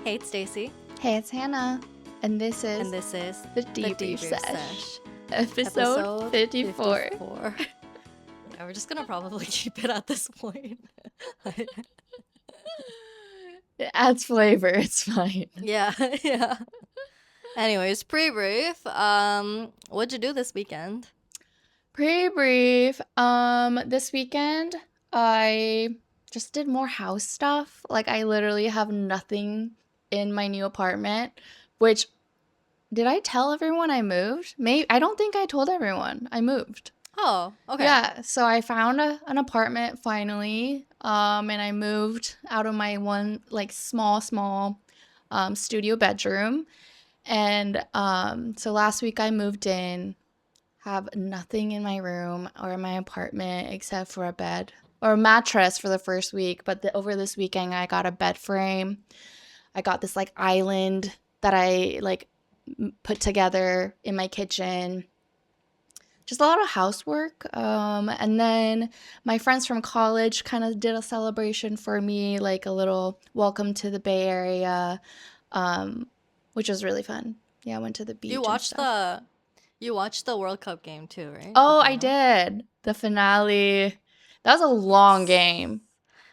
Hey, it's Stacy. Hey, it's Hannah. And this is The Debrief Debrief Sesh. Sesh. Episode 54. Yeah, we're just gonna probably keep it at this point. It adds flavor. It's fine. Yeah. Anyways, pre-brief. What'd you do this weekend? Pre-brief. This weekend, I just did more house stuff. Like, I literally have nothing in my new apartment, which, did I tell everyone I moved? I don't think I told everyone I moved. Oh, okay. Yeah, so I found an apartment finally, and I moved out of my one like small studio bedroom, and so last week I moved in, have nothing in my room or in my apartment except for a bed or a mattress for the first week, but over this weekend I got a bed frame. I got this like island that I like put together in my kitchen. Just a lot of housework. And then my friends from college kind of did a celebration for me, like a little welcome to the Bay Area, which was really fun. Yeah, I went to the beach and stuff. You watched the World Cup game too, right? Oh, I did. The finale. That was a long game.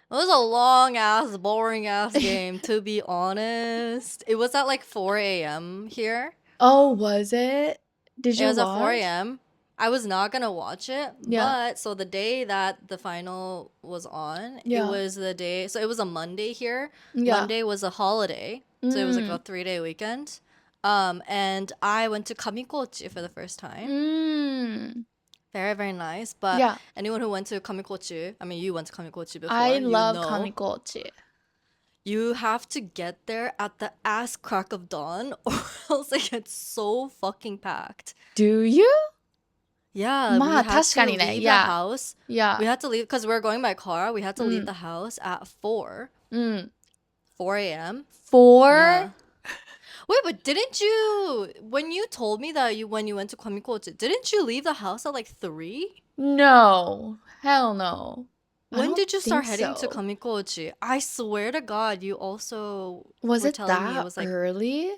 It was a long ass, boring ass game, to be honest. It was at like 4 a.m. here. Oh, was it? Did It you was at 4 watch? a.m. I was not gonna watch it, Yeah. but so the day that the final was on, it Yeah. was the day. So it was a Monday here. Yeah. Monday was a holiday, so it was like a 3-day weekend. And I went to Kamikochi for the first time. Very, very nice. But Yeah. anyone who went to Kamikochi, I mean, you went to Kamikochi before. I you love know, Kamikochi. You have to get there at the ass crack of dawn, or else it gets so fucking packed. Do you? Yeah, we had to leave the house. Yeah. We had to leave because we were going by car. We had to leave the house at 4 a.m. 4? Yeah. Wait, but didn't you, when you told me that when you went to Kamikochi, didn't you leave the house at like 3? No. Hell no. When did you start heading to Kamikochi? I swear to God, you also was were it telling that me it was like early?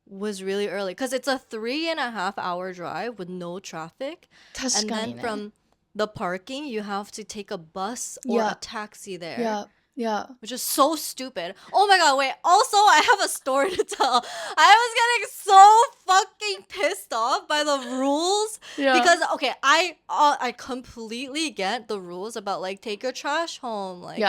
Was really early because it's a 3.5 hour drive with no traffic. And then from the parking, you have to take a bus or a taxi there. Yeah. Which is so stupid. Oh my God, wait. Also, I have a story to tell. I was getting so fucking pissed off by the rules. Yeah. Because, okay, I completely get the rules about, like, take your trash home. Like,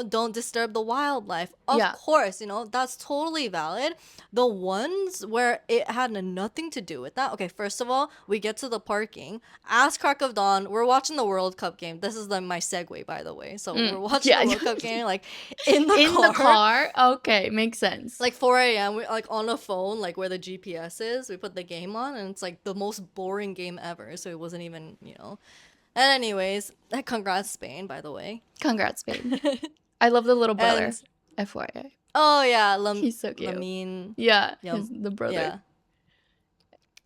don't disturb the wildlife. Of course, that's totally valid. The ones where it had nothing to do with that. Okay, first of all, we get to the parking. Ass crack of dawn. We're watching the World Cup game. This is my segue, by the way. So we're watching the World Cup game. Like in the car. Okay, makes sense. Like 4 a.m. We're like on a phone, like where the GPS is. We put the game on, and it's like the most boring game ever. So it wasn't even, And anyways, congrats Spain, by the way. Congrats Spain. I love the little brother. FYI. Oh yeah, he's so cute. Lamine. Yeah, the brother.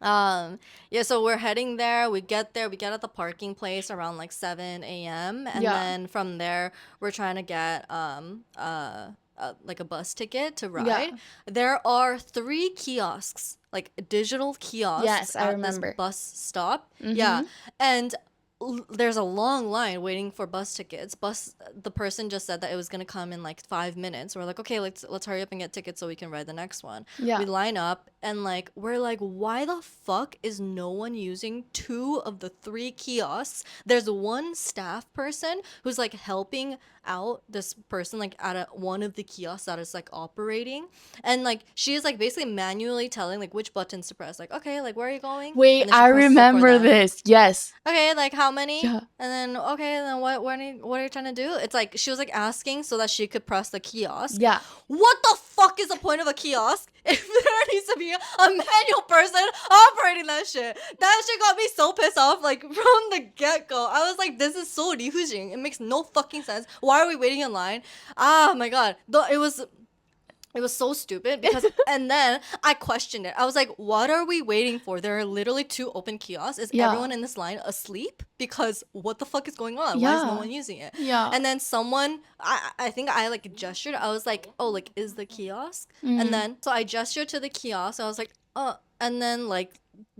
Yeah. So we're heading there. We get there. We get at the parking place around like 7 a.m. And then from there, we're trying to get like a bus ticket to ride. Yeah. There are 3 kiosks, like digital kiosks at this bus stop. Yeah, and there's a long line waiting for bus tickets. The person just said that it was gonna come in like 5 minutes. We're like, okay, let's hurry up and get tickets so we can ride the next one. Yeah. We line up and like we're like, why the fuck is no one using 2 of the 3 kiosks? There's one staff person who's like helping out this person like at one of the kiosks that is like operating, and like she is like basically manually telling like which buttons to press. Like, okay, like where are you going? Wait, I remember this. Yes. Okay, like how many? Yeah. And then okay, then what are you trying to do? It's like she was like asking so that she could press the kiosk. Yeah. What the fuck is the point of a kiosk if there needs to be a manual person operating that shit? That shit got me so pissed off like from the get-go. I was like, this is so ryujing. It makes no fucking sense. Why are we waiting in line? Ah my God. It was It was so stupid because, and then I questioned it. I was like, what are we waiting for? There are literally 2 open kiosks. Is Yeah. everyone in this line asleep? Because what the fuck is going on? Why is no Yeah. one using it? Yeah. And then someone, I think I like gestured. I was like, oh, like, is the kiosk? And Mm. then, so I gestured to the kiosk. I was like, and then like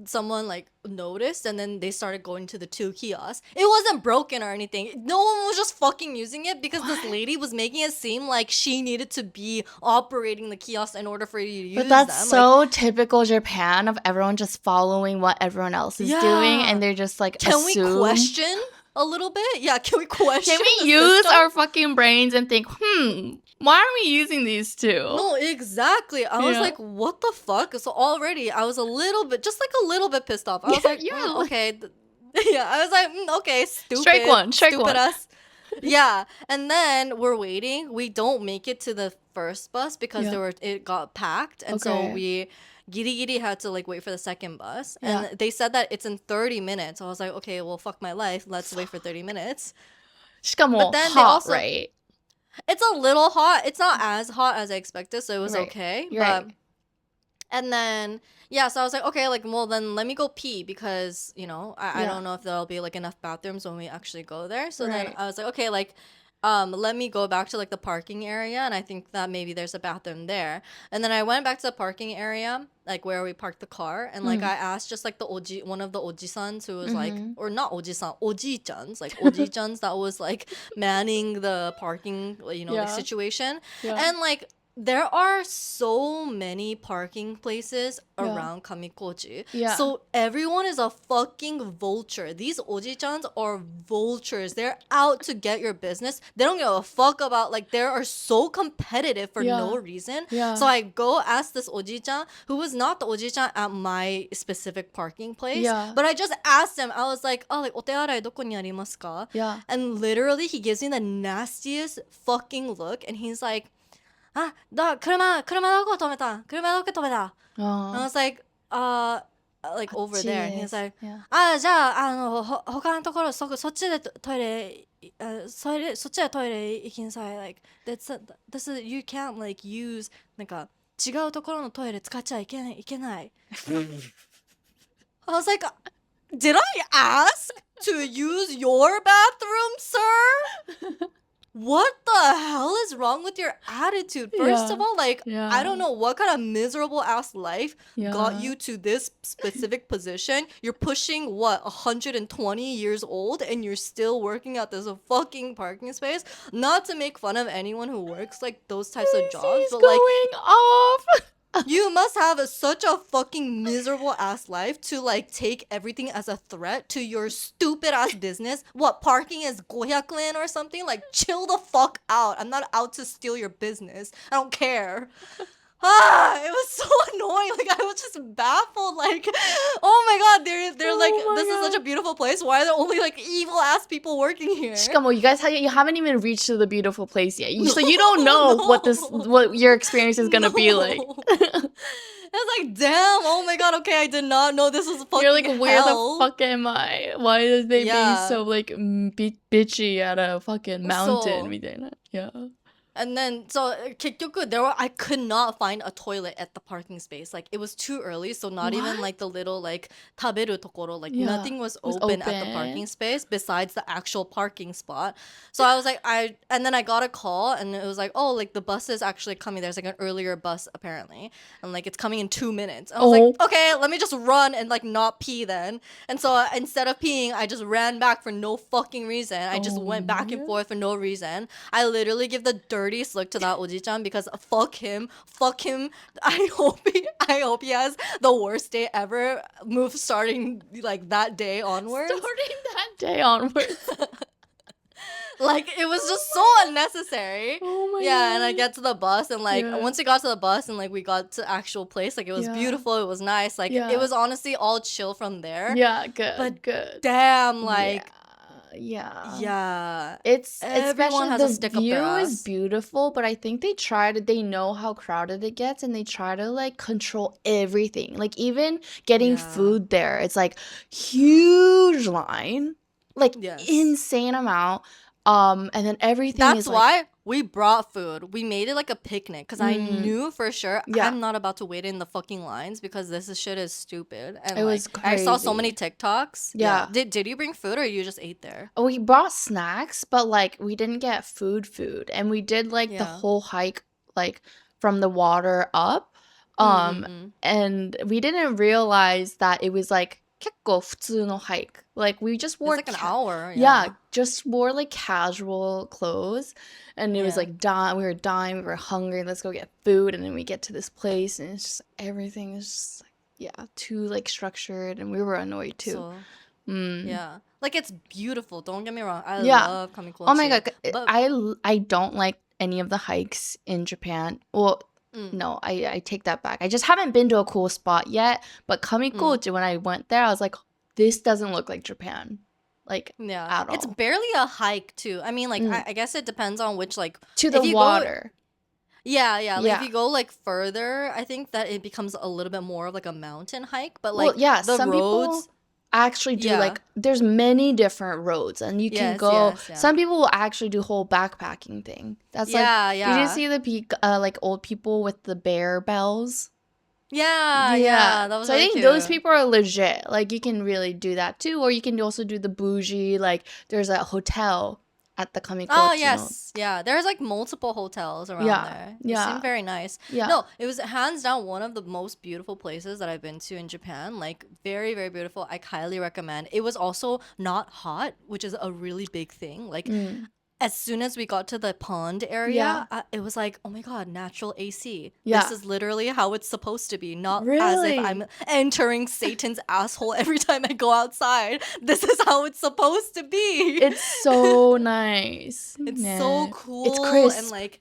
someone like noticed and then they started going to the 2 kiosks. It wasn't broken or anything. No one was just fucking using it because this What? lady was making it seem like she needed to be operating the kiosk in order for you to But use that's them. Like, so typical Japan of everyone just following what everyone else is doing, and yeah. they're just like Can we assume. question a little bit? Yeah, can we Can question we the use system? our fucking brains and think, why are we using these two? No, exactly. I was Yeah. like, what the fuck? So already I was a little bit, just like a little bit pissed off. I was like, You're like, okay. Yeah, I was like, okay, strike one, strike stupid one. us. Yeah, and then we're waiting. We don't make it to the first bus because Yeah. it got packed, and so Okay. we giri giri had to like wait for the second bus. Yeah. And they said that it's in 30 minutes. I was like, okay, well, fuck my life. Let's wait for 30 minutes. But しかも then they hot, also, right? it's a little hot. It's not as hot as I expected, so it was Right. okay. You're But right. and then yeah, so I was like, okay, like, well, then let me go pee because I Yeah. don't know if there'll be like enough bathrooms when we actually go there. So then Right. I was like, okay, like, let me go back to like the parking area, and I think that maybe there's a bathroom there. And then I went back to the parking area, like where we parked the car, and like I asked just like one of the oji-sans who was like, or not oji-san, oji-chans, like oji-chans that was like manning the parking, like Yeah. situation, Yeah. and like. There are so many parking places Yeah. around Kamikochi. Yeah. So everyone is a fucking vulture. These oji-chans are vultures. They're out to get your business. They don't give a fuck about, like, they are so competitive for Yeah. no reason. Yeah. So I go ask this oji-chan, who was not the oji-chan at my specific parking place. Yeah. But I just asked him. I was like, oh, like, otearai doko ni arimasu ka? Yeah. And literally, he gives me the nastiest fucking look. And he's like, 車どこ止めた車どこ止めた And I was like, like over there. And he's like, Yeah. じゃあ、他のところ、そっちでトイレ、そっちでトイレ行きなさい。Like, you can't, like, use, なんか、違うところのトイレ使っちゃいけない。I was like, did I ask to use your bathroom, sir? What the hell is wrong with your attitude? First of all, like, I don't know what kind of miserable ass life got you to this specific position. You're pushing, what, 120 years old, and you're still working at this fucking parking space? Not to make fun of anyone who works, like, those types of jobs, but, like, going off. you must have such a fucking miserable ass life to like take everything as a threat to your stupid ass business. What, parking is 500 yen or something? Like, chill the fuck out. I'm not out to steal your business. I don't care. It was so annoying. Like, I was just baffled. Like, oh my god, they're like, this is such a beautiful place. Why are there only like evil ass people working here? しかも you guys you haven't even reached to the beautiful place yet. So you don't know what your experience is gonna be like. I was like, damn, oh my god, okay, I did not know this was fucking You're like, where hell. the fuck am I? Why is they being so like bitchy at a fucking mountain? みたいな. Yeah. And then, so, 結局, I could not find a toilet at the parking space. Like, it was too early, so not even, like, the little, like, 食べるところ, like, nothing was open at the parking space besides the actual parking spot. So I was like, and then I got a call, and it was like, oh, like, the bus is actually coming. There's, like, an earlier bus, apparently. And, like, it's coming in 2 minutes. I was like, okay, let me just run and, like, not pee then. And so, instead of peeing, I just ran back for no fucking reason. I just went back and forth for no reason. I literally give the dirtiest look to that oji-chan because fuck him. I hope he has the worst day ever. Move starting like that day onwards. Starting that day onwards. Like, it was just so unnecessary. Oh my god. And I get to the bus, and like once we got to the bus and like we got to actual place, like it was beautiful, it was nice, like it was honestly all chill from there. Yeah, good. But good. damn, like yeah. It's everyone especially has the a stick up view their ass. is beautiful, but I think they know how crowded it gets, and they try to like control everything. Like even getting food there, it's like huge line, like insane amount. And then everything That's is like, why we brought food. We made it like a picnic because I mm, knew for sure yeah, I'm not about to wait in the fucking lines because shit is stupid. And it like was I saw so many crazy. TikToks. Yeah. Yeah. Did you bring food or you just ate there? We brought snacks, but like we didn't get food. And we did like the Yeah. whole hike like from the water up. Mm-mm-mm. And we didn't realize that it was like 結構普通の hike. Like we just It's wore like an hour. yeah, Yeah. just wore like casual clothes, and it was Yeah. like we were dying, we were hungry, let's go get food, and then we get to this place and it's just everything is just like yeah, too like structured, and we were annoyed too. So Mm. yeah. Like it's beautiful. Don't get me wrong. I Yeah. love Oh my Kamikochi. God. But I don't like any of the hikes in Japan. Well, mm, no, I take that back. I just haven't been to a cool spot yet. But mm. Kamikochi, when I went there, I was like, this doesn't look like Japan. Like, Yeah. at It's all. barely a hike too. I mean, like Mm. I guess it depends on which like To the if you go water. yeah, like if Yeah. you go like further, I think that it becomes a little bit more of like a mountain hike, but Well, like yeah, the some people roads, actually do yeah. like, there's many different roads, and you can Yes, go. yes, yeah. Some people will actually do whole backpacking thing. That's like, Yeah, did you yeah. see the like old people with the bear bells? Yeah, Yeah. yeah. That was So I really think those cute. people are legit. Like you can really do that too. Or you can also do the bougie, like there's a hotel at the Oh, Kamikochi no. yes. Yeah. There's like multiple hotels around Yeah. there. They seem Yeah. very nice. Yeah. No, it was hands down one of the most beautiful places that I've been to in Japan. Like very, very beautiful. I highly recommend. It was also not hot, which is a really big thing. Like Mm. as soon as we got to the pond Yeah. area, it was like, oh my God, natural AC. This Yeah. is literally how it's supposed to be, not as if Really? I'm entering Satan's asshole every time I go outside. This is how it's supposed to be. It's so nice. It's so Yeah. It's cool and crisp. like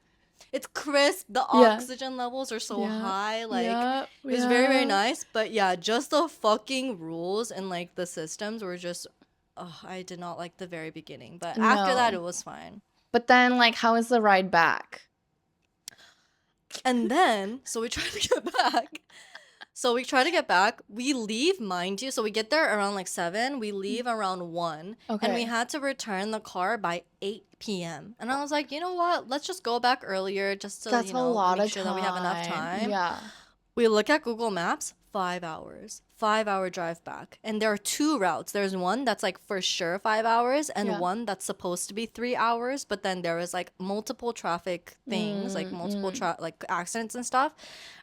it's crisp. The Yeah. oxygen levels are so Yeah. high. Like Yeah. it was very, very Yeah. nice. But yeah, just the fucking rules and like the systems were just, oh, I did not like the very beginning. But after that, No. it was fine. But then like how is the ride back? And then, so we try to get back. So we try to get back. We leave, mind you. So we get there around like 7. We leave around 1. And we Okay. had to return the car by 8 p.m. And I was like, you know what? Let's just go back earlier just to, That's you a know, lot make of sure that we have enough time. time. Yeah. We look at Google Maps, 5 hours. 5-hour drive back. And there are 2 routes. There's one that's like for sure 5 hours and Yeah. one that's supposed to be 3 hours, but then there was like multiple traffic things, like Mm, multiple mm. like accidents and stuff.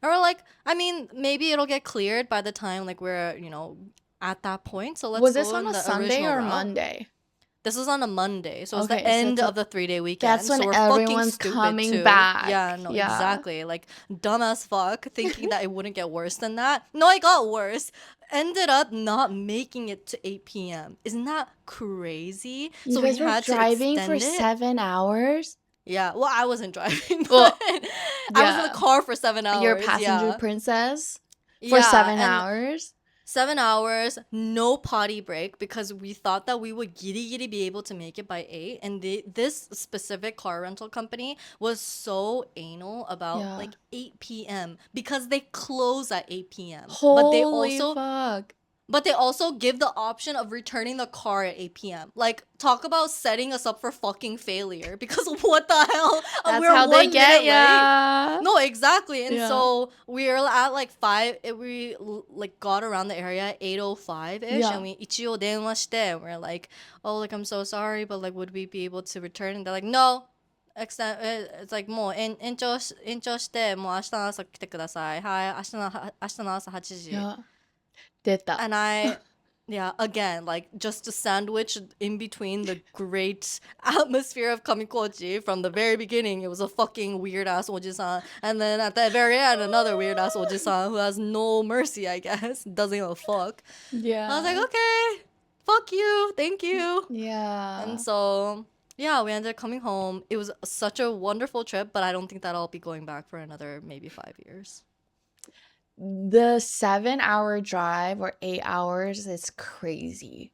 And we're like, I mean, maybe it'll get cleared by the time like we're, at that point. So let's Was this go on in a the Sunday original or route. Monday? This was on a Monday, so it's the Okay, so end it's of a the 3-day that's weekend. when So we're fucking everyone's stupid coming too. Yeah, back. no, Yeah. exactly. Like dumb as fuck, thinking that it wouldn't get worse than that. No, it got worse. Ended up not making it to 8 p.m. Isn't that crazy? You So we guys were had to driving for extend it. 7 hours? Yeah, well, I wasn't driving, but Well, I was in the yeah. car for seven You're a hours. passenger Yeah, princess for yeah, seven and hours? 7 hours, no potty break because we thought that we would giddy giddy be able to make it by 8. And this specific car rental company was so anal about Yeah. like 8 p.m. because they close at 8 p.m. Holy fuck. But they also give the option of returning the car at 8 p.m. Like, talk about setting us up for fucking failure because what the hell? That's We're how they 1 minute get late. ya. No, exactly. And Yeah. so we were at like 5, like got around the area at 8:05-ish, Yeah. and we 一応電話して and we're like, oh, like I'm so sorry, but like would we be able to return? And they're like, no. It's like もう延長してもう明日の朝来てください。はい、明日の朝8時。Yeah. 出た。And yeah, again, like just a sandwich in between the great atmosphere of Kamikochi from the very beginning. It was a fucking weird ass oji-san. And then at the very end, another weird ass oji-san who has no mercy, I guess. Doesn't give a fuck. Yeah. I was like, okay, fuck you, thank you. Yeah. And so, yeah, we ended up coming home. It was such a wonderful trip, but I don't think that I'll be going back for another maybe 5 years. The 7 hour drive or 8 hours is crazy.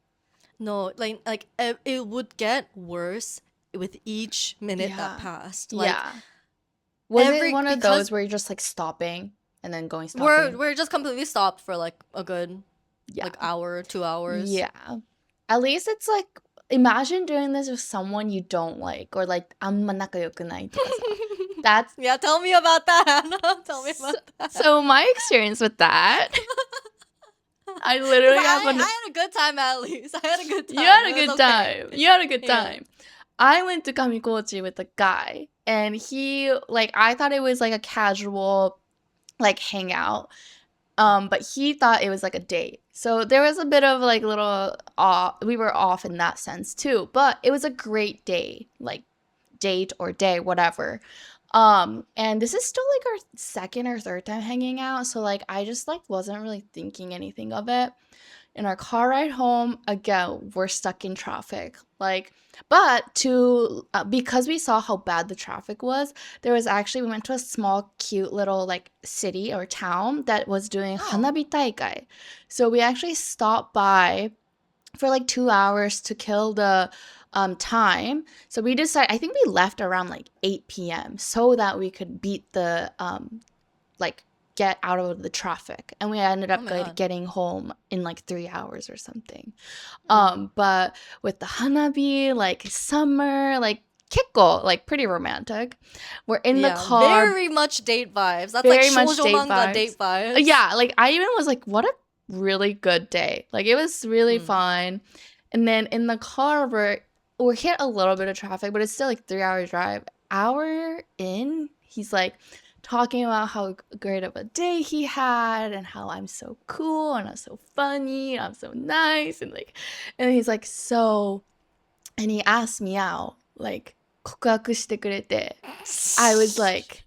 No, like it would get worse with each minute that Yeah. passed. Like Yeah. Was it every one of because those where you're just like stopping and then we're stopping? we're just completely stopped for like a good Yeah. like hour, 2 hours. Yeah. At least it's like imagine doing this with someone you don't like or like あんま仲良くないとかさ。That's Yeah, tell me about that, Hannah. Tell me about that. so my experience with that. I 'Cause literally have I had a good time at least. I had a good time. You had a It was good okay. time. You had a good Yeah. time. I went to Kamikochi with a guy, and he like I thought it was like a casual like hangout. But he thought it was like a date. So there was a bit of like little we were off in that sense too. But it was a great day, like date or day, whatever. And this is still like our second or third time hanging out, so like I just like wasn't really thinking anything of it. In our car ride home, again, we're stuck in traffic. Like, but to because we saw how bad the traffic was, there was actually we went to a small, cute little like city or town that was doing Oh. hanabi taikai. So we actually stopped by for like 2 hours to kill the time. So we decided. I think we left around like 8 p.m. so that we could beat the like get out of the traffic, and we ended Oh up my God. getting home in like 3 hours or something. Mm. But with the hanabi, like summer, like kiko, like pretty romantic. We're in the Yeah, car, very much date vibes. That's like very much shoujo date manga vibes. date vibes. Yeah, like I even was like, what a really good day. Like it was really Mm. fun. And then in the car, we're hit a little bit of traffic, but it's still like 3 hour drive. Hour in, he's like talking about how great of a day he had and how I'm so cool and I'm so funny and I'm so nice and like, and he's like, so, and he asked me out, like 告白してくれて I was like,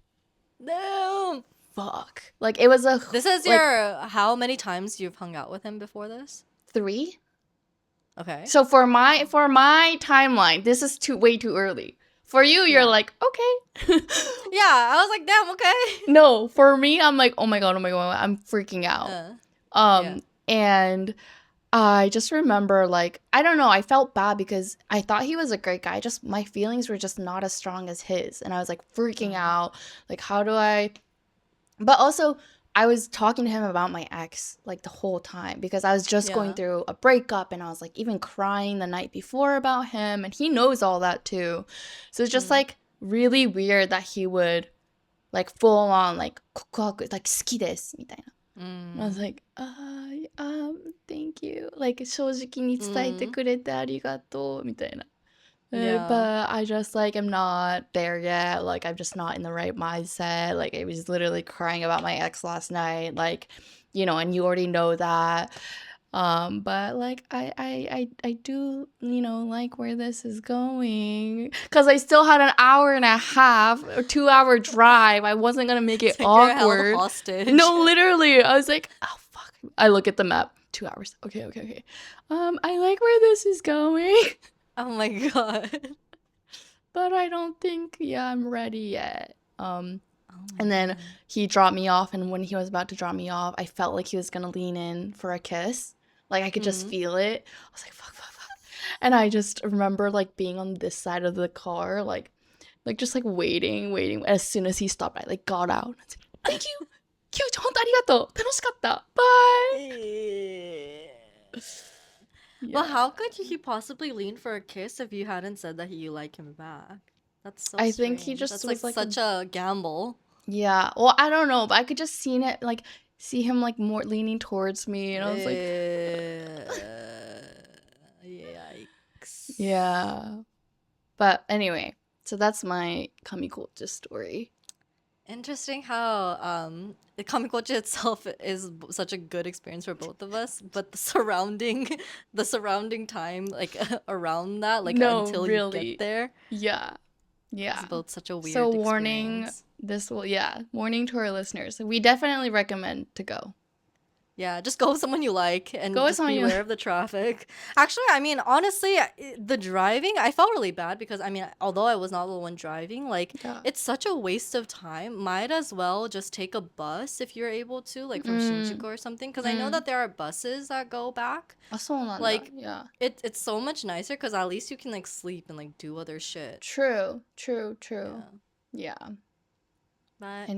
no. fuck. Like it was a This is like your how many times you've hung out with him before this? 3. Okay. So for my timeline, this is way too early. For you, you're Yeah. like, okay. Yeah, I was like, damn, okay. No, for me, I'm like, oh my god, I'm freaking out. Yeah. And I just remember like, I don't know, I felt bad because I thought he was a great guy. Just my feelings were just not as strong as his. And I was like freaking out. Like, how do I but also I was talking to him about my ex like the whole time because I was just going Yeah. through a breakup and I was like even crying the night before about him and he knows all that too. So it's just like really weird that he would like full on like 告白 like 好きですみたいな。And I was like, thank you. Like 正直に伝えてくれてありがとうみたいな。Yeah. But I just like am not there yet. Like I'm just not in the right mindset. Like I was literally crying about my ex last night. Like, you know, and you already know that. But like I do, you know, like where this is going. Cause I still had an hour and a half or 2 hour drive. I wasn't gonna make it It's like you're held awkward. hostage. No, literally. I was like, oh fuck. I look at the map. 2 hours. Okay. I like where this is going. Oh my God. But I don't think, I'm ready yet. Oh my And then God. he dropped me off, and when he was about to drop me off, I felt like he was gonna lean in for a kiss. Like I could just feel it. I was like, fuck. And I just remember like being on this side of the car, like just like waiting. As soon as he stopped, I like got out. I was like, thank you. 今日本当ありがとう。楽しかった。Bye. Well, how could he possibly lean for a kiss if you hadn't said that you like him back? That's so I strange. think he just That's was like such a gamble. Yeah. Well, I don't know, but I could just see him like more leaning towards me, and I was like, yikes. yeah. But anyway, so that's my Kamikochi story. Interesting how the Kamikochi itself is such a good experience for both of us, but the surrounding time like around that, like until you get there, Yeah. it's both such a weird So experience. warning to our listeners. We definitely recommend to go. Yeah, just go with someone you like and Go with just someone you beware like. of the traffic. Actually, I mean, honestly, the driving, I felt really bad because, I mean, although I was not the one driving, like, it's such a waste of time. Might as well just take a bus if you're able to, like, from Shinjuku or something. Because I know that there are buses that go back. Like, yeah. It's so much nicer because at least you can, like, sleep and, like, do other shit. True. Yeah. But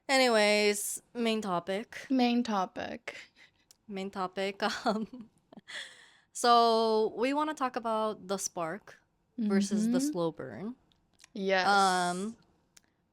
anyways, main topic. So we want to talk about the spark versus the Mm-hmm. slow burn. Yes. Um,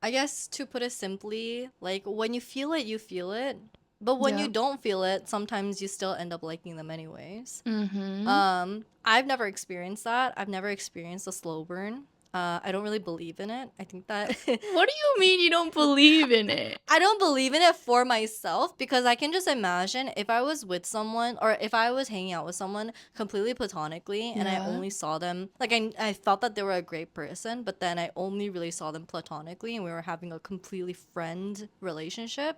I guess to put it simply, like when you feel it, you feel it. But when you Yeah. don't feel it, sometimes you still end up liking them anyways. Mm-hmm. I've never experienced that. I've never experienced a slow burn. I don't really believe in it. I think that What do you mean you don't believe in it? I don't believe in it for myself because I can just imagine if I was with someone or if I was hanging out with someone completely platonically and I Yeah. only saw them, like I thought that they were a great person, but then I only really saw them platonically and we were having a completely friend relationship.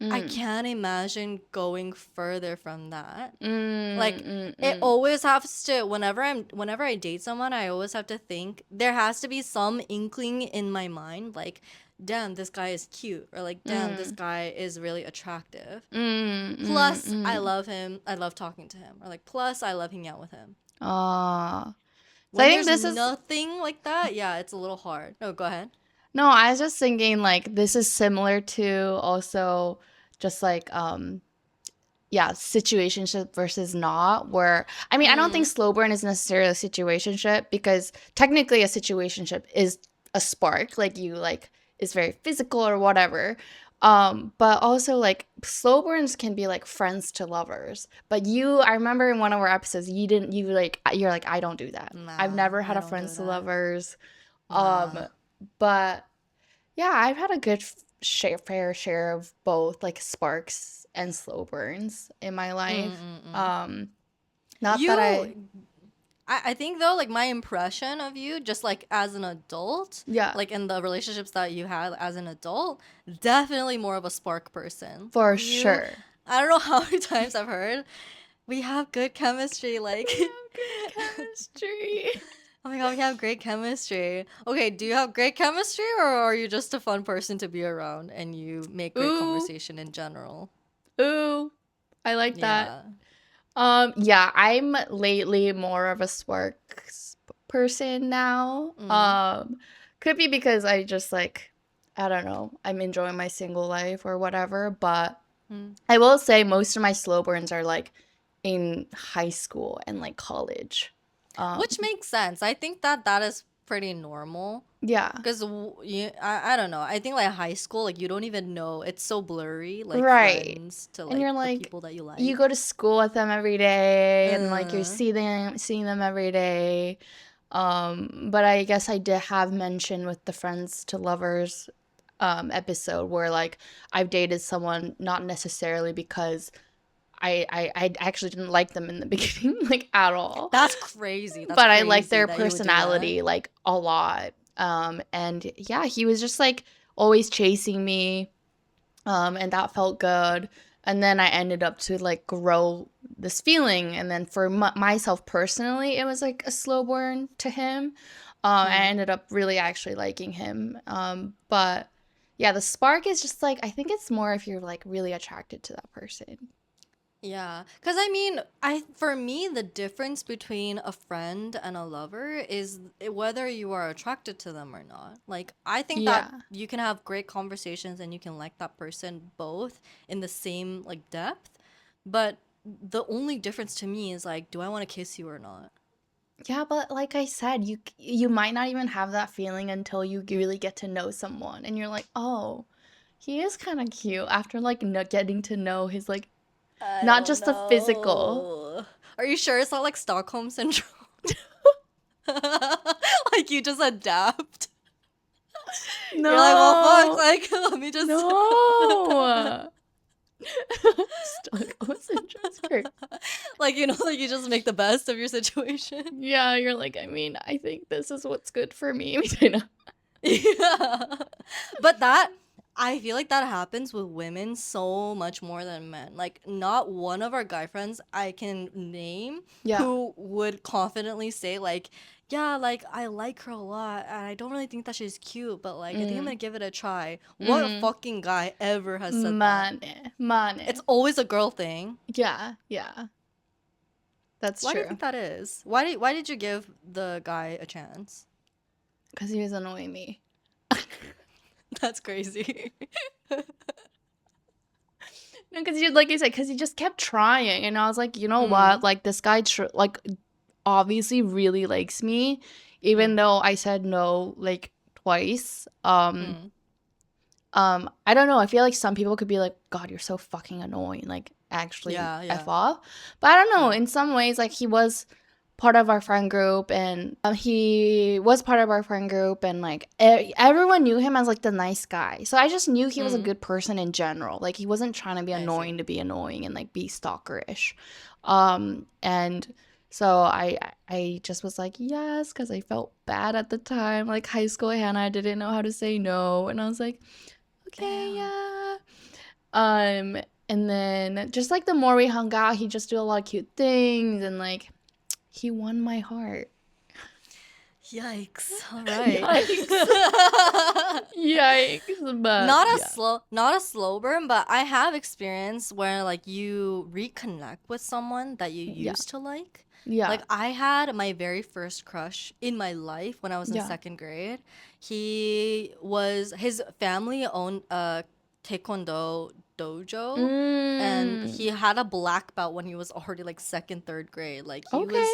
I Mm. can't imagine going further from that. Mm, Like mm, it mm. always has to whenever I date someone, I always have to think there has to be some inkling in my mind like damn, this guy is cute or like damn, this Mm. guy is really attractive. Mm, mm, Plus, I mm. love him. I love talking to him. Or like plus I love hanging out with him. Ah. So I When think there's this is nothing like that, yeah, it's a little hard. No, go ahead. no, I was just thinking like this is similar to also just like yeah, situationship versus not, where I mean, I don't think Mm. slow burn is necessarily a situationship because technically a situationship is a spark, like you like is very physical or whatever. But also like slow burns can be like friends to lovers. But I remember in one of our episodes, you're like, I don't do that. I've Nah, never had I a don't do friends to that. lovers. Um, Nah. but yeah, I've had a good fair share of both like sparks and slow burns in my life. Mm-mm-mm. Um, not that I, You I think though, like my impression of you, just like as an adult, yeah, like in the relationships that you had as an adult, definitely more of a spark person. for You, sure. I don't know how many times I've heard we have good chemistry. Like, We have good chemistry. oh my god, we have great chemistry. Okay, do you have great chemistry, or are you just a fun person to be around and you make great Ooh, conversation in general? ooh, I like that. Yeah. Yeah, I'm lately more of a sparks person now. Mm. Could be because I just like, I don't know, I'm enjoying my single life or whatever, but Mm. I will say most of my slow burns are like in high school and like college. Which Um, makes sense. I think that that is pretty normal. yeah, Because I don't know. I think like high school, like you don't even know. It's so blurry, like right. friends to And you're like the like, people that you you go like. to school with them every day and like you're Uh, seeing them every day. But I guess I did have mention with the friends to lovers episode where like I've dated someone not necessarily because I actually didn't like them in the beginning like at all, that's crazy. That's but I liked crazy their that you would do that. personality like a lot. And yeah, he was just like always chasing me, and that felt good. And then I ended up to like grow this feeling, and then for myself personally, it was like a slow burn to him. I Hmm. ended up really actually liking him. But yeah, the spark is just like I think it's more if you're like really attracted to that person. Yeah, because I mean, I for me the difference between a friend and a lover is whether you are attracted to them or not. Like I think that Yeah. you can have great conversations and you can like that person both in the same like depth, but the only difference to me is like, do I want to kiss you or not? Yeah, but like I said, you might not even have that feeling until you really get to know someone and you're like, "Oh, he is kind of cute," after like getting to know his like I not don't just the physical. know. Are you sure it's not like Stockholm syndrome? Like you just adapt. You're like, well, fuck. No. Like, let me just. No. Stockholm syndrome's great. Like, you know, like you just make the best of your situation. Yeah, you're like, I mean, I think this is what's good for me. I know. Yeah. But that, I feel like that happens with women so much more than men. Like, not one of our guy friends I can name Yeah. who would confidently say, like, yeah, like, I like her a lot, and I don't really think that she's cute, but, like, I think I'm Mm. gonna give it a try. What Mm. fucking guy ever has said that? Mane. Mane. It's always a girl thing. Yeah, yeah. That's Why do you true. think that is? Why did you give the guy a chance? Because he was annoying me. That's crazy. No, because like you said, because he just kept trying, and I was like, you know what? Mm, Like this guy, like obviously really likes me, even mm, though I said no like twice. mm. I don't know. I feel like some people could be like, God, you're so fucking annoying. Like, actually, Yeah, F yeah, off. But I don't know. yeah. In some ways, like, he was part of our friend group, and like, everyone knew him as, like, the nice guy. So I just knew he was a Mm, good person in general. Like, he wasn't trying to be I see. annoying to be annoying and, like, be stalkerish. And so I just was like, yes, because I felt bad at the time. Like, high school Hannah, I didn't know how to say no. And I was like, okay, Damn. yeah. Um, and then just like the more we hung out, he just do a lot of cute things, and like he won my heart. Yikes. All right. Yikes. Yikes. But yeah. Not a slow burn, but I have experience where like you reconnect with someone that you Yeah. used to like. Yeah. Like I had my very first crush in my life when I was in Yeah. second grade. His family owned a taekwondo dojo, and Mm. he had a black belt when he was already like second, third grade. Like Okay.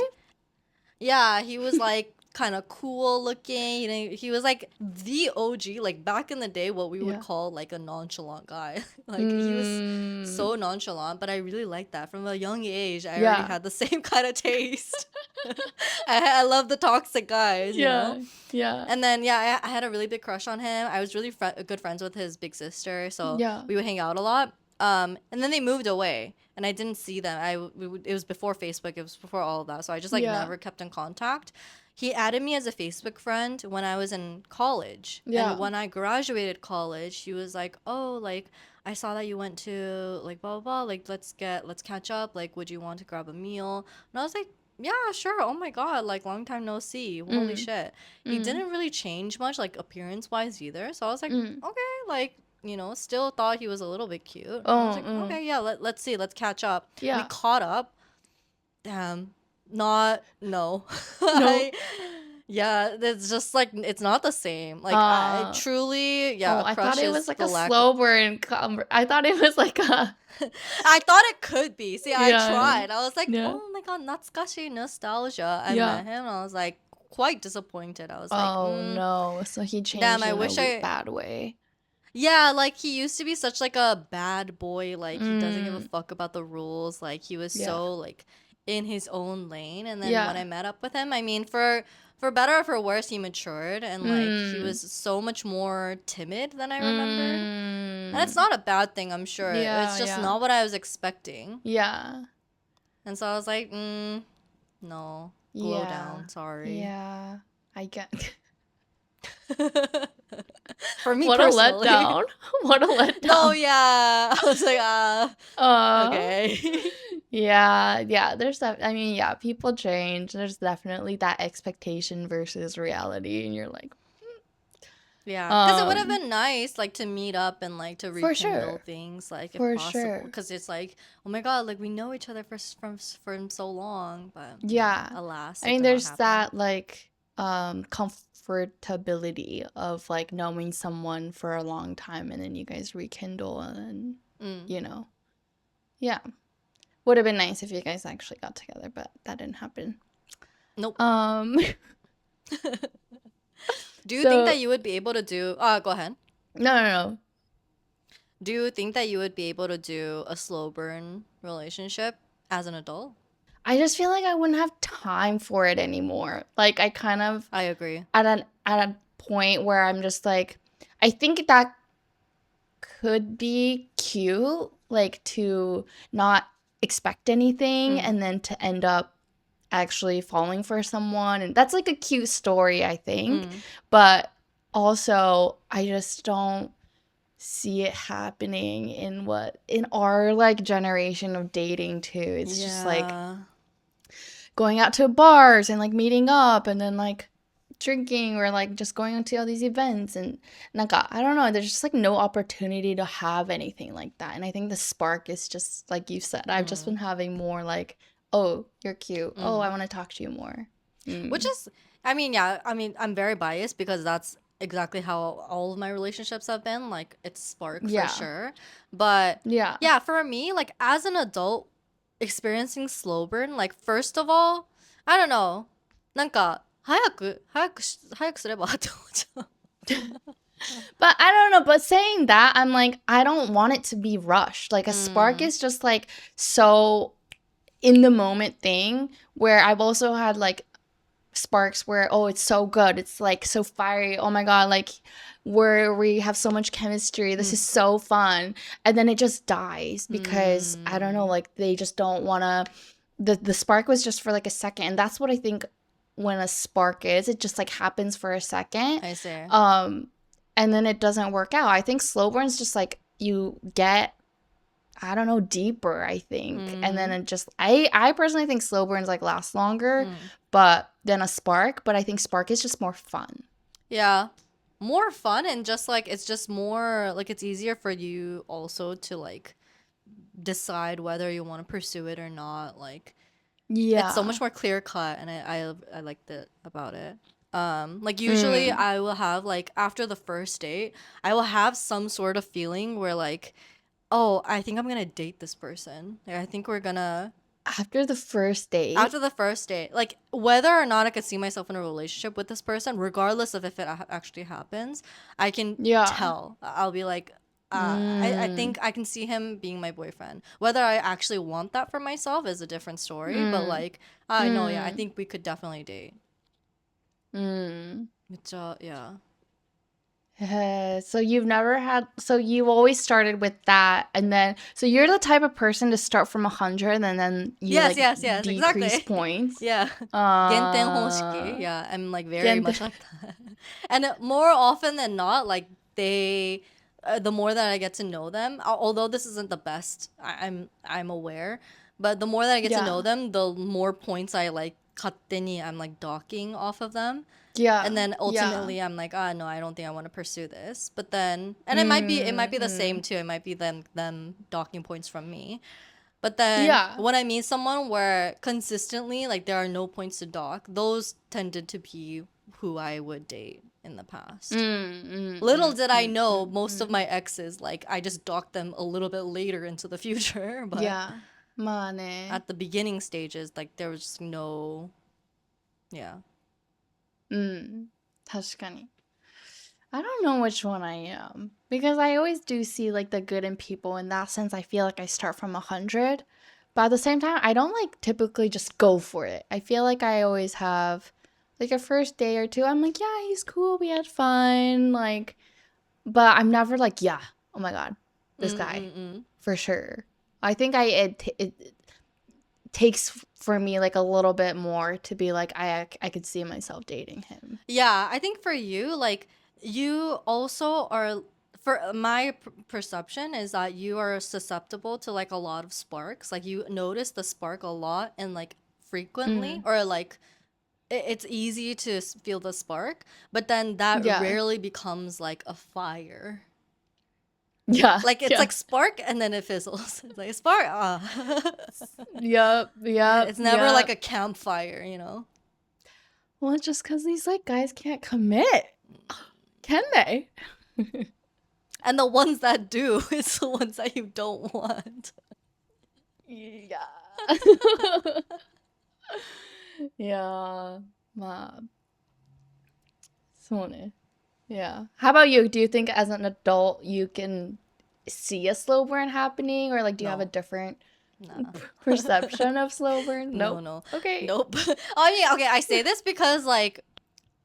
yeah, he was like kind of cool looking. You know, he was like the OG, like back in the day, what we would Yeah. call like a nonchalant guy. Like he was Mm. so nonchalant, but I really liked that. From a young age, I already Yeah. had the same kind of taste. I love the toxic guys, you know? Yeah. Yeah. And then yeah, I had a really big crush on him. I was really good friends with his big sister, so Yeah. we would hang out a lot. And then they moved away, and I didn't see them. It was before Facebook. It was before all of that, so I just like Yeah. never kept in contact. He added me as a Facebook friend when I was in college, and Yeah. when I graduated college, he was like, "Oh, like I saw that you went to like blah blah blah. Like let's catch up. Like, would you want to grab a meal?" And I was like, yeah, sure. Oh my God, like long time no see. Holy Mm. shit. He Mm. didn't really change much, like appearance wise either. So I was like, Mm. okay, like, still thought he was a little bit cute. And I was Oh. like, Mm. okay, yeah, let's see, let's catch up. We Yeah. caught up. Damn. Not, no. No. I, yeah, it's just like, it's not the same. Like, I Uh. truly, Oh, yeah, I thought crush it was is like the a lack. slow burn. I thought it was like a I thought it could be. See, I yeah, tried. I was like, yeah, oh my god, natsukashi nostalgia. I yeah. met him and I was like quite disappointed. I was like, Oh no, so he damn, changed I in a wish I. bad way. Yeah, like he used to be such like a bad boy. Like he doesn't give a Mm, fuck about the rules. Like he was yeah, so like in his own lane. And then when yeah. I met up with him, I mean, for better or for worse, he matured and like he Mm, was so much more timid than I remembered. And it's mm. not a bad thing, I'm sure. It's Yeah, just yeah, not what I was expecting. yeah, And so I was like, no, glow yeah, down, sorry. yeah. I get. For me What a personally. letdown. What a No, letdown. yeah. I was like, Uh, okay. yeah, yeah. There's that. I mean, yeah, people change. There's definitely that expectation versus reality, and you're like, Yeah, because it would have um, been nice, like, to meet up and, like, to for rekindle sure, things, like, if for possible. sure. Because it's like, oh my God, like, we know each other from so long. But yeah, Yeah. alas, I it mean, did not there's happen. that like comfortability of like knowing someone for a long time and then you guys rekindle and Mm, you know. Yeah. Would have been nice if you guys actually got together, but that didn't happen. nope. Um Do you think so that you would be able to do, go ahead. no no no. Do you think that you would be able to do a slow burn relationship as an adult? I just feel like I wouldn't have time for it anymore. Like I kind of I agree. at a point where I'm just like I think that could be cute, like to not expect anything Mm, and then to end up actually falling for someone. And that's like a cute story, I think. mm, But also, I just don't see it happening in our like generation of dating too. It's just like yeah. going out to bars and like meeting up and then like drinking or like just going to all these events and I don't know, there's just like no opportunity to have anything like that. And I think the spark is just like you said, I've just been Mm, having more like, oh, you're cute, oh, I mm. want to talk to you more. Which Mm. is, I mean, yeah, I mean, I'm very biased because that's exactly how all of my relationships have been. Like it's spark for Yeah. sure. But Yeah. yeah, for me, like as an adult experiencing slow burn, like first of all, I don't know. なんか早くすればって思っちゃう。But I don't know. But saying that, I'm like, I don't want it to be rushed. Like a spark is just like so in the moment thing where I've also had like sparks where, oh, it's so good. It's like so fiery. Oh my God. Like where we have so much chemistry. This is so fun. And then it just dies because I don't know, like they just don't want to. The spark was just for like a second. And that's what I think when a spark is. It just like happens for a second. I see. And then it doesn't work out. I think slow burns just like you get, I don't know, deeper, I think. And then it just I personally think slow burns like last longer but than a spark, but I think spark is just more fun. Yeah. More fun and just like it's just more like it's easier for you also to like decide whether you want to pursue it or not. Like it's so Yeah. much more clear cut and I liked it about it. Like usually Mm. I will have like after the first date, I will have some sort of feeling where like, oh, I think I'm gonna date this person. Like I think we're gonna After the first date? after the first date, like whether or not I could see myself in a relationship with this person, regardless of if it actually happens, I can Yeah. tell. I'll be like, I Mm. think I can see him being my boyfriend. Whether I actually want that for myself is a different story, but Mm. like, I know, yeah, I Mm. think we could definitely date. Mm. Yeah. So you've never had, so you always started with that, and then, so you're the type of person to start from 100 and then you Yes, like yes, yes, decrease exactly. points. Yeah. Genten honshiki. Uh, Yeah, I'm like very Gente. much like that. And more often than not, like they, the more that I get to know them, although this isn't the best, I'm aware, but the more that I get to know Yeah. them, the more points I like katteni, I'm like docking off of them. Yeah. And then Yeah. ultimately I'm like, ah, no, I don't think I want to pursue this. But then, and it might Mm, be the same mm. too. It might be them docking points from me. But then Yeah. when I meet someone where consistently like there are no points to dock, those tended to be who I would date in the past. Mm, mm, Little mm, did I mm, know mm, most of mm. my exes, like I just docked them a little bit later into the future, but Yeah. まあね。at the beginning stages, like there was just no, yeah. うん。確かに。I don't know which one I am because I always do see like the good in people. In that sense, I feel like I start from 100, but at the same time, I don't like typically just go for it. I feel like I always have like a first day or two. I'm like, yeah, he's cool. We had fun. Like, but I'm never like, yeah, oh my God, this guy Mm-mm-mm. for sure. I think it takes for me like a little bit more to be like I could see myself dating him. Yeah, I think for you, like you also are for my perception is that you are susceptible to like a lot of sparks. Like you notice the spark a lot and like frequently Mm. or like it's easy to feel the spark, but then that Yeah. rarely becomes like a fire. Yeah. Like it's Yeah. like spark and then it fizzles. It's like spark. Ah. Yep. Yep. It's never like Yep. a campfire, you know? Well, it's just because these like guys can't commit, can they? And the ones that do is the ones that you don't want. Yeah. Yeah. まあ、そうね。Yeah. How about you? Do you think as an adult you can see a slow burn happening, or like do you have a No. different Nah. perception of slow burn? No, Nope. no. Okay. Nope. I mean, okay, I say this because like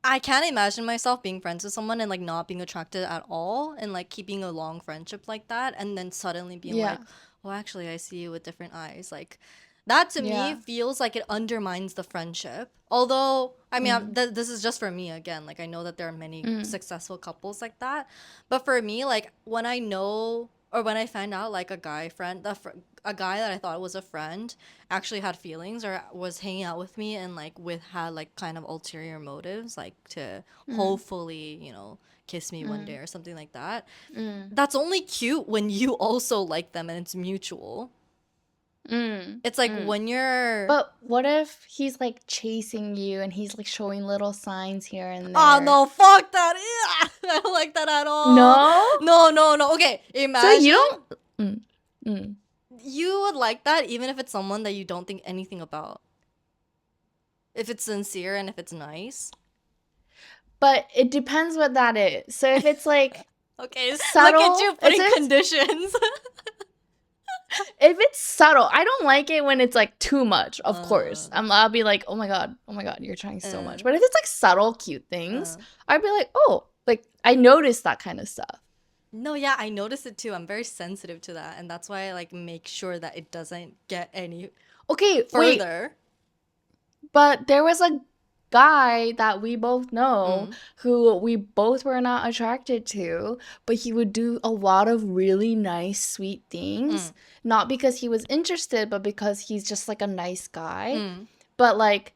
I can't imagine myself being friends with someone and like not being attracted at all and like keeping a long friendship like that and then suddenly being Yeah. like, "Oh, actually, I see you with different eyes." Like that to me Yeah. feels like it undermines the friendship. Although, I mean, Mm. this is just for me again. Like I know that there are many Mm. successful couples like that, but for me, like when I know or when I find out like a guy friend, a guy that I thought was a friend actually had feelings or was hanging out with me and like with had like kind of ulterior motives like to Mm. hopefully, you know, kiss me one day Mm. or something like that. Mm. That's only cute when you also like them and it's mutual. It's like Mm. when you're... But what if he's like chasing you and he's like showing little signs here and Oh, there? no, fuck that. Ugh, I don't like that at all. No? No. Okay, So you imagine don't. Mm. you would like that even if it's someone that you don't think anything about. If it's sincere and if it's nice. But it depends what that is. So if it's like Okay, look at subtle, you putting conditions. if it's subtle, I don't like it when it's like too much. Of course, I'll be like, oh my god, you're trying so much. But if it's like subtle, cute things, I'd be like, oh, like I notice that kind of stuff. No, yeah, I notice it too. I'm very sensitive to that, and that's why I like make sure that it doesn't get any Okay, further. wait. But there was a guy that we both know who we both were not attracted to, but he would do a lot of really nice, sweet things. Not because he was interested, but because he's just like a nice guy. But like,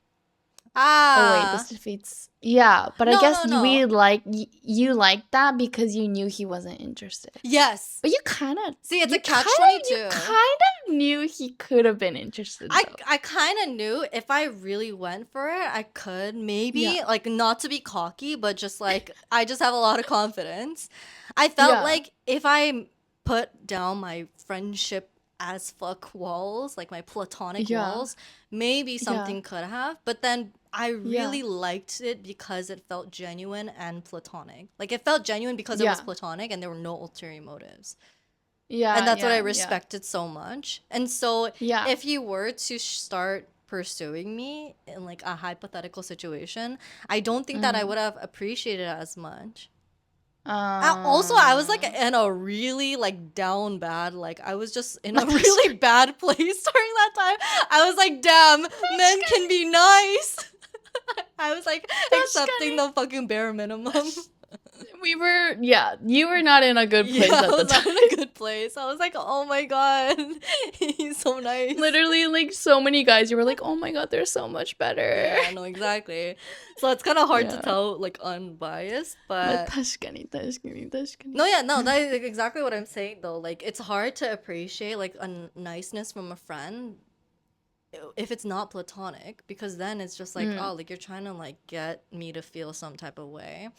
oh wait, this defeats. Yeah, but I guess we like you like that because you knew he wasn't interested. Yes. But you kind of see, it's a catch-22. You kind of knew he could have been interested. I kind of knew if I really went for it, I could maybe like not to be cocky, but just like I just have a lot of confidence. I felt like if I put down my friendship as fuck walls, like my platonic walls, maybe something could have. But then I really liked it because it felt genuine and platonic. Like it felt genuine because it was platonic and there were no ulterior motives. Yeah. And that's what I respected so much. And so if you were to start pursuing me in like a hypothetical situation, I don't think that I would have appreciated it as much. Also, I was like in a really like down bad, like I was just in a really bad place during that time. I was like, damn, men can be nice. I was like accepting the fucking bare minimum. You were not in a good place at the time. I was not in a good place. I was like, oh my god, he's so nice. Literally, like so many guys, you were like, oh my god, they're so much better. Yeah, no, exactly. So it's kind of hard to tell, like unbiased, but no, that is exactly what I'm saying though. Like it's hard to appreciate like a niceness from a friend if it's not platonic, because then it's just like, oh, like you're trying to like get me to feel some type of way.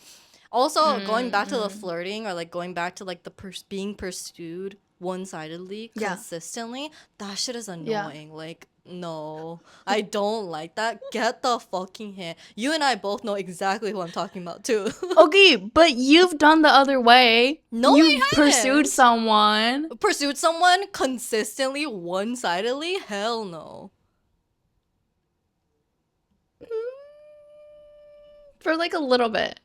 Also, going back to the flirting or like going back to like the being pursued one-sidedly consistently, that shit is annoying. Like, no, I don't like that. Get the fucking hint. You and I both know exactly who I'm talking about too. Okay, but you've done the other way. No, you pursued someone. Pursued someone consistently, one-sidedly? Hell no. For like a little bit.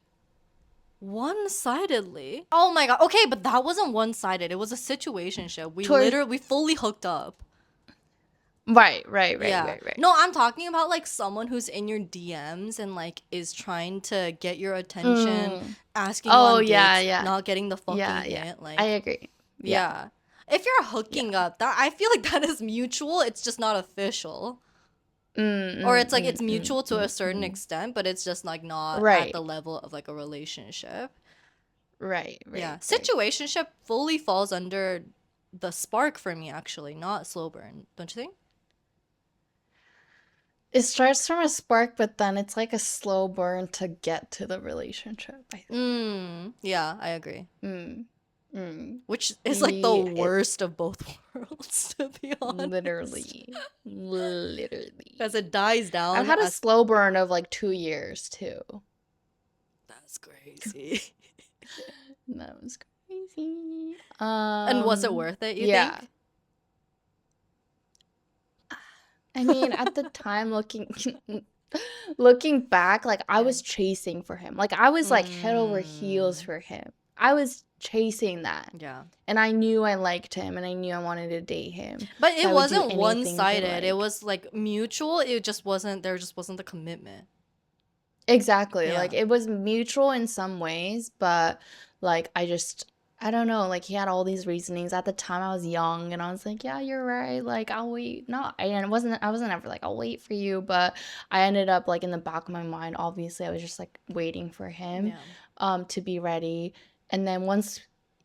One-sidedly? Oh my god. Okay, but that wasn't one-sided. It was a situationship. We fully hooked up. Right. No, I'm talking about like someone who's in your DMs and like is trying to get your attention, asking you on dates, not getting the fucking hint. Like, I agree. Yeah. If you're hooking up, that I feel like that is mutual. It's just not official. Or it's like it's mutual to a certain extent, but it's just like not at the level of like a relationship. Right. Yeah. Situationship fully falls under the spark for me, actually, not slow burn. Don't you think? It starts from a spark, but then it's like a slow burn to get to the relationship, I think. Yeah, I agree. Which is like the worst of both worlds, to be honest. Literally. Because it dies down. I've had a slow burn of like 2 years too. That's crazy. That was crazy. And was it worth it, you think? I mean, at the time, looking back, like I was chasing for him. Like I was like head over heels for him. I was chasing that. Yeah. And I knew I liked him and I knew I wanted to date him. But it wasn't one-sided. It was like mutual. There just wasn't the commitment. Exactly. Yeah. Like it was mutual in some ways, but like I don't know, like he had all these reasonings. At the time I was young and I was like, yeah, you're right. Like I'll wait. No, I wasn't ever like, I'll wait for you, but I ended up like in the back of my mind, obviously I was just like waiting for him to be ready. And then once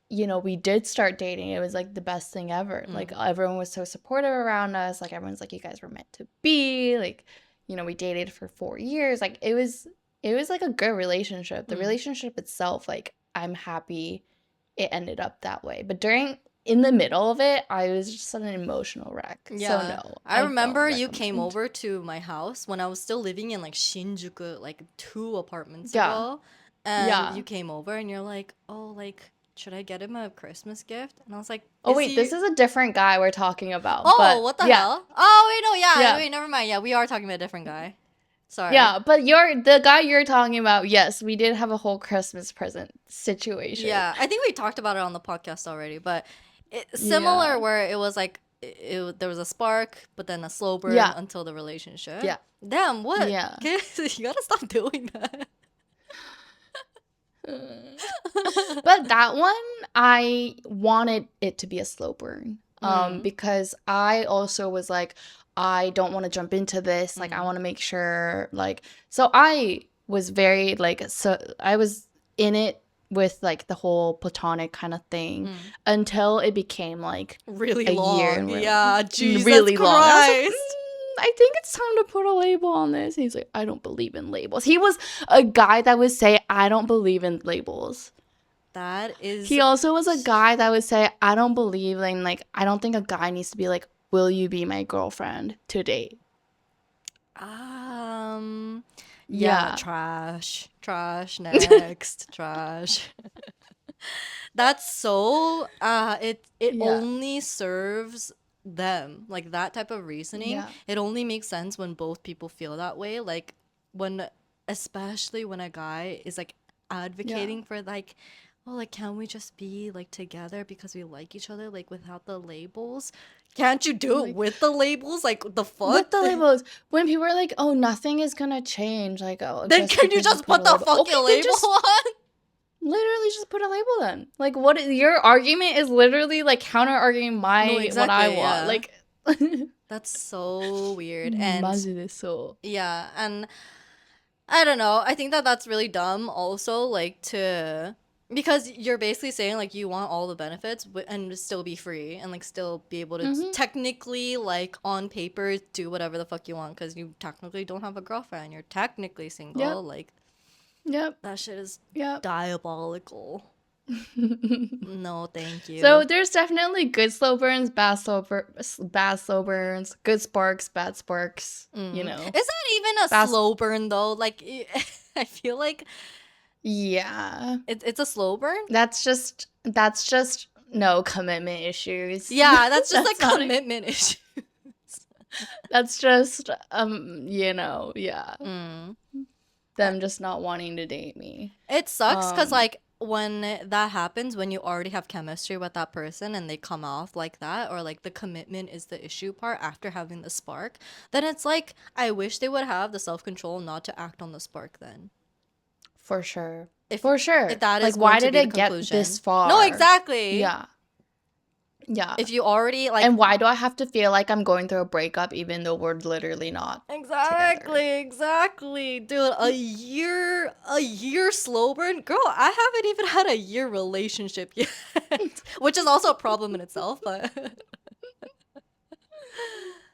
we did start dating, it was like the best thing ever. Like everyone was so supportive around us. Like everyone's like, you guys were meant to be. Like, we dated for 4 years. Like it was like a good relationship. The relationship itself, like I'm happy it ended up that way. But in the middle of it, I was just an emotional wreck. So Yeah. no, I I don't remember you came recommend. over to my house when I was still living in like Shinjuku, like 2 apartments Yeah. ago. And Yeah. you came over and you're like, oh, like, should I get him a Christmas gift? And I was like, Oh is wait, this he. is a different guy we're talking about. Oh, But what the yeah. hell? Oh, wait, no, yeah. Yeah. Wait, never mind. Yeah, we are talking about a different guy. Sorry. Yeah, but the guy you're talking about, yes, we did have a whole Christmas present situation. Yeah, I think we talked about it on the podcast already, but similar Yeah. where it was like there was a spark, but then a slow burn Yeah. until the relationship. Yeah. Damn, what? Yeah. You gotta stop doing that. But that one, I wanted it to be a slow burn. Because I also was like, I don't want to jump into this. Like, I want to make sure, like, so I was very, like, so I was in it with, like, the whole platonic kind of thing until it became, like, Really a year long. and Yeah, Jesus really long. And I was like, Christ. I think it's time to put a label on this. He's like, I don't believe in labels. He was a guy that would say, I don't believe in labels. That is He also was a guy that would say, I don't believe in, like, I don't think a guy needs to be like, will you be my girlfriend to date? Yeah, trash next, trash. That's so it Yeah. only serves them. Like that type of reasoning, Yeah. it only makes sense when both people feel that way. Like when especially when a guy is like advocating for like, oh, like can we just be like together because we like each other, like without the labels? Can't you do it Like, with the labels? Like the with fuck? the labels, when people are like, oh, nothing is gonna change, like, oh, Then just can you because you just put a put the label. fucking Okay, then label just on? literally just put a label then. Like, what is your argument is literally like counter arguing No, what I exactly, want. yeah. Like, That's so weird. And マジでそう。 yeah, and I don't know. I think that that's really dumb also, like to because you're basically saying like you want all the benefits and still be free and like still be able to technically like on paper do whatever the fuck you want because you technically don't have a girlfriend. You're technically single. Yep. Like Yep. that shit is Yep. diabolical. No, thank you. So there's definitely good slow burns, bad slow burns, good sparks, bad sparks. Is that even a slow burn though? Like I feel like yeah, it's a slow burn. that's just no commitment issues. Yeah, that's just That's like not commitment issue. That's just yeah. Them just not wanting to date me. It sucks because like when that happens, when you already have chemistry with that person and they come off like that, or like the commitment is the issue part after having the spark, then it's like I wish they would have the self-control not to act on the spark then. For sure. If If that like, is why going to did be it the get conclusion. this far? No, exactly. Yeah. Yeah. If you already like, and why do I have to feel like I'm going through a breakup even though we're literally not exactly, dude. A year slow burn, girl. I haven't even had a year relationship yet, which is also a problem in itself. But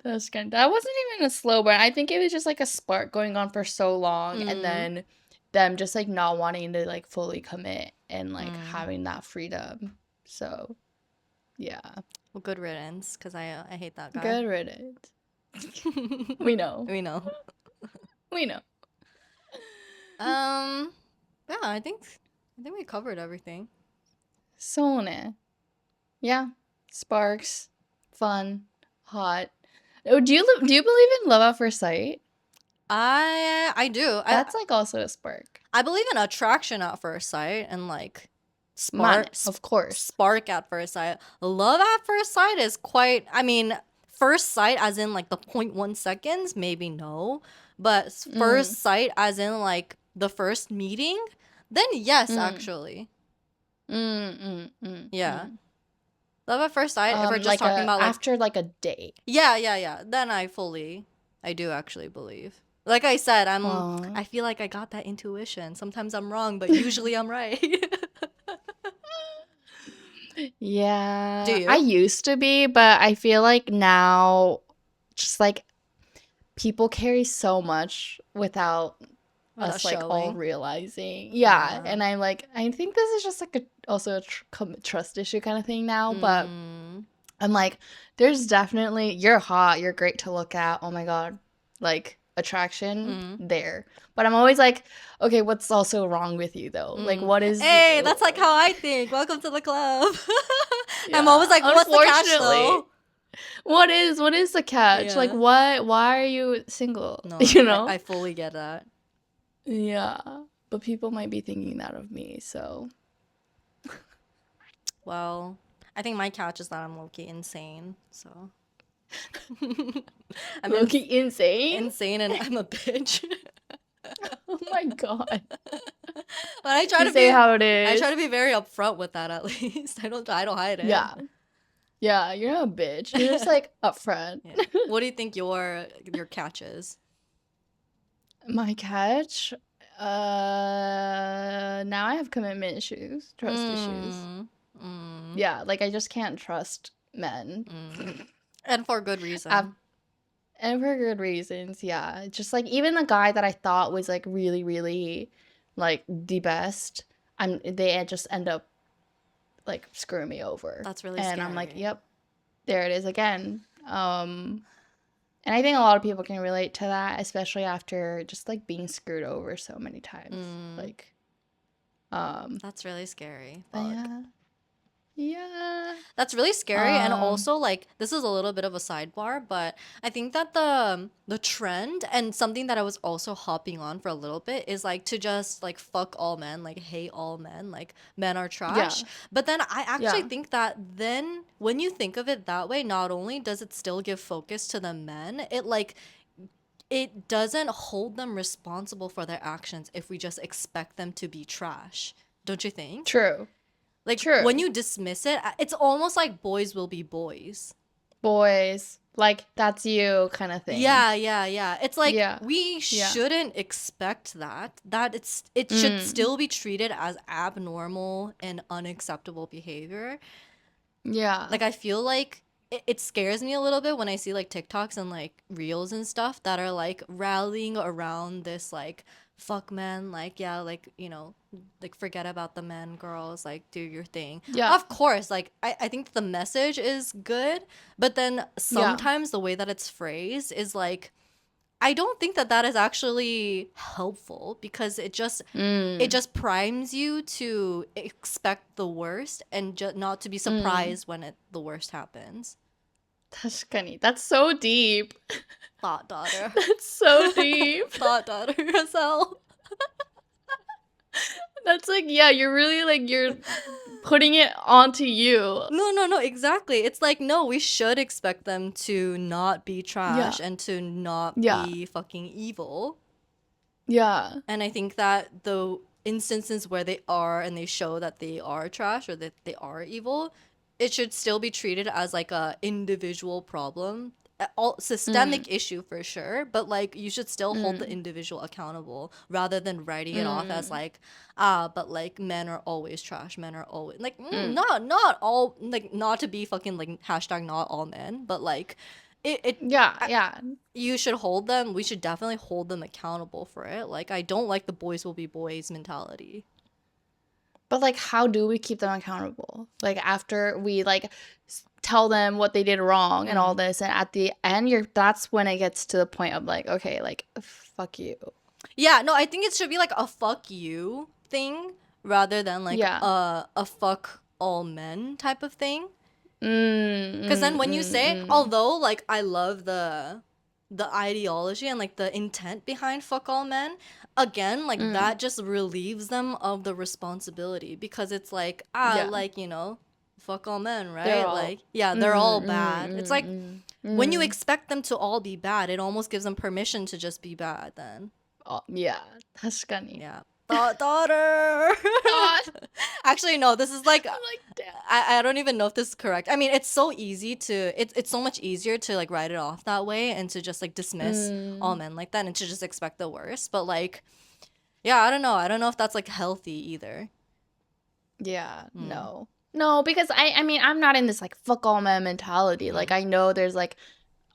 that wasn't even a slow burn. I think it was just like a spark going on for so long, and then them just like not wanting to like fully commit and like having that freedom. So yeah. Well, good riddance, because I hate that guy. Good riddance. We know. We know. We know. Yeah, I think we covered everything. So ne. Yeah. Sparks. Fun. Hot. Oh, do you believe in love at first sight? I do. That's like also a spark. I believe in attraction at first sight and like spark, of course. Spark at first sight. Love at first sight is quite, I mean, first sight as in like the 0.1 seconds, maybe no. But first sight as in like the first meeting, then yes, actually. Yeah. Love at first sight, if we're just like talking about like after like a date. Yeah. Then I do actually believe. Like I said, I feel like I got that intuition. Sometimes I'm wrong, but usually I'm right. Do Yeah, I you? used to be, but I feel like now, just like people carry so much without Without us like all showing. realizing. Yeah, Yeah. and I'm like, I think this is just like also a trust issue kind of thing now, but Mm. I'm like, there's definitely, you're hot, you're great to look at. Oh my God. Like attraction Mm. there. But I'm always like, okay, what's also wrong with you though? Like Mm. what is Hey, that's like how I think. Welcome to the club. I'm always yeah, like, what's the catch unfortunately. though? What is the catch? Like Yeah. why are you single? No, You I know? fully get that. Yeah. But people might be thinking that of me, so Well, I think my catch is that I'm low-key insane. So I'm low-key insane. insane and I'm a bitch. Oh my God. But I try You to say be how it I try is. to be very upfront with that at least. I don't hide it. Yeah. Yeah, you're not a bitch. You're just like upfront. Yeah. What do you think your catch is? My catch? Now I have commitment issues, trust issues. Mm. Mm. Yeah, like I just can't trust men. Mm. And for good I've, reason. and for good reasons, yeah. Just like even the guy that I thought was like really, really like the best, they just end up like screwing me over. That's really And I'm like, scary. yep, there it is again. And I think a lot of people can relate to that, especially after just like being screwed over so many times. Mm. Like, um, That's really scary. but Fuck. yeah, yeah, That's really scary, and um, also like this is a little bit of a sidebar, but I think that the trend and something that I was also hopping on for a little bit is like to just like fuck all men, like hate all men, like men are trash. yeah, But then I actually yeah, think that then when you think of it that way, not only does it still give focus to the men, it doesn't hold them responsible for their actions if we just expect them to be trash. Don't you think? true, Like when true. you dismiss it, it's almost like boys will be boys. Boys, like that's you kind of thing. Yeah, yeah, yeah. It's like Yeah, we yeah, shouldn't expect that. It should mm, still be treated as abnormal and unacceptable behavior. yeah, Like I feel like it scares me a little bit when I see like TikToks and like reels and stuff that are like rallying around this like fuck men, like yeah, like like forget about the men, girls, like do your thing. yeah, Of course, like I think the message is good, but then yeah, sometimes the way that it's phrased is like I don't think that that is actually helpful because it mm, just primes you to expect the worst and not to be mm. surprised when the worst happens. 確かに. That's so deep. Thought daughter. That's so deep. Thought daughter yourself. That's like, yeah, you're really like, you're putting it onto you. No, no, no, exactly. It's like, no, we should expect them to not be Yeah, trash and to not yeah, be fucking evil. yeah. And I think that the instances where they are and they show that they are trash or that they are evil, it should still be treated as like a individual problem. All Mm, systemic issue for sure, but like you should still hold the mm, individual accountable rather than writing it off as mm, like but like men are always trash, men are always like mm. not all, like not to be fucking like hashtag not all men, but like it Yeah, yeah. you should hold them, we should definitely hold them accountable for it. Like I don't like the boys will be boys mentality. But like, how do we keep them accountable? Like after we like tell them what they did wrong and all Mm. this, and at the end, that's when it gets to the point of like, okay, like fuck you. Yeah, no, I think it should be like a fuck you thing rather than like Yeah. a fuck all men type of thing. Mm, Because then mm, when you mm, say, mm. although like I love the ideology and like the intent behind fuck all men, again, like Mm. that just relieves them of the responsibility because it's like Yeah. like fuck all men, They're right? all. Like yeah, they're all Mm, bad. It's like mm, mm, when you mm. expect them to all be bad, it almost gives them permission to just be bad then. Oh, yeah. 確かに. Yeah. Daughter. God. Actually, no, this is like I'm like, damn. I don't even know if this is correct. I mean, it's so easy to it's so much easier to like write it off that way and to just like dismiss all Mm. men like that and to just expect the worst. But like, yeah, I don't know. I don't know if that's like healthy either. Yeah, Mm. no. No, because I mean, I'm not in this like fuck all men mentality. Like I know there's like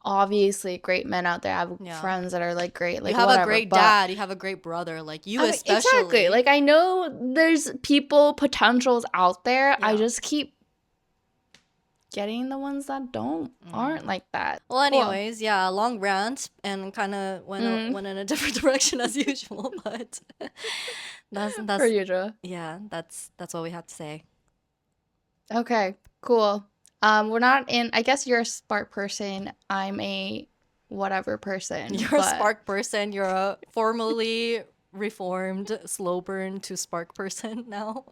obviously great men out there. I have Yeah. friends that are like great, You like have a whatever. great But dad, you have a great brother, like you I mean, exactly. especially. Like I know there's people potentials out there. I Yeah. just keep getting the ones that aren't like that. Well, Cool. anyways, yeah, long rant and kind of Mm, went in a different direction as usual, but per that's usual. yeah, that's what we have to say. Okay, cool. We're not in, I guess you're a spark person. I'm a whatever person, You're a but spark person. You're a formerly reformed slow burn to spark person now.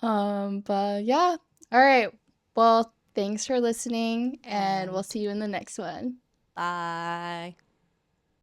but yeah. All right. Well, thanks for listening, and we'll And see you in the next one. bye.